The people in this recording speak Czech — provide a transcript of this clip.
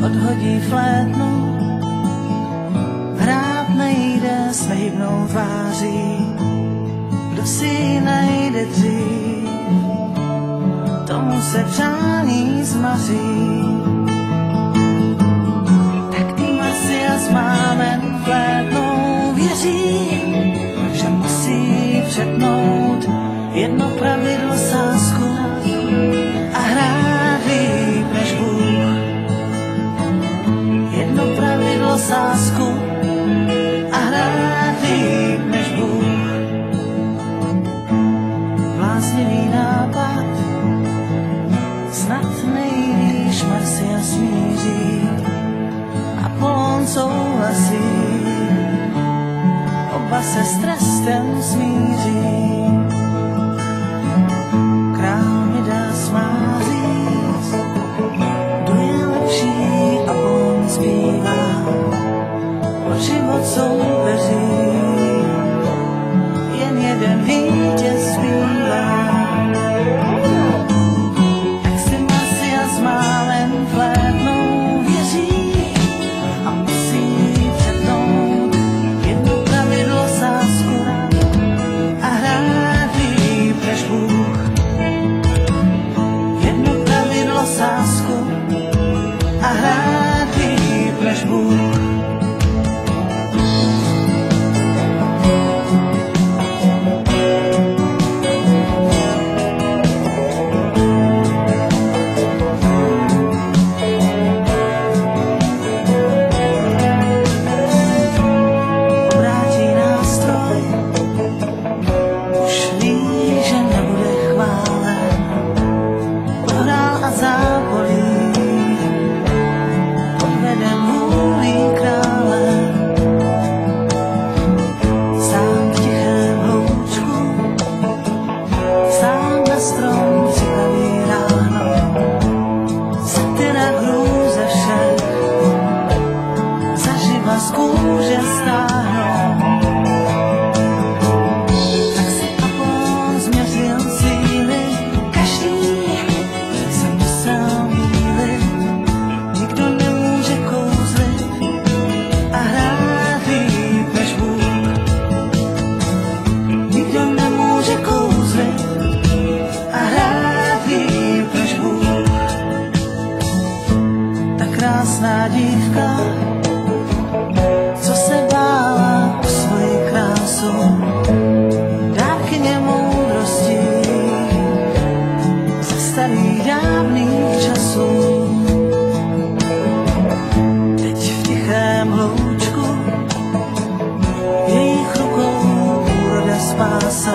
odhodí flétnu, hrát nejde s nehybnou tváří, kdo si ji najde dřív, tomu se přání zmaří. Tak tým asi a zmámen flétnou věří, že musí přetnout jedno pravidlo sázku a hrát líp než Bůh. Jedno pravidlo sázku a hrát líp než Bůh. Bláznivý nápad, snad nejvíš Marsia smíří, Apollon souhlasí, oba se s trestem smíří. Král mi dá smá říct, kdo je lepší, Apollon zpívá, o život soupeří, jen jeden vítěz zbývá. Tak si Marsia s málem flétnou věří a musí přetnout jedno pravidlo sázku a hrát líp než Bůh. Jedno pravidlo sázku a hrát líp než Bůh. Z kůže stáhnou. Tak si Apollon změřil síly, každý se musel mýlit. Nikdo nemůže kouzlit a hrát líp než Bůh. Nikdo nemůže kouzlit a hrát líp než Bůh. Ta krásná dívka, co se bála o svoji krásu, dárkyně moudrosti ze starých dávných časů. Teď v tichém hloučku jejich rukou bude spása.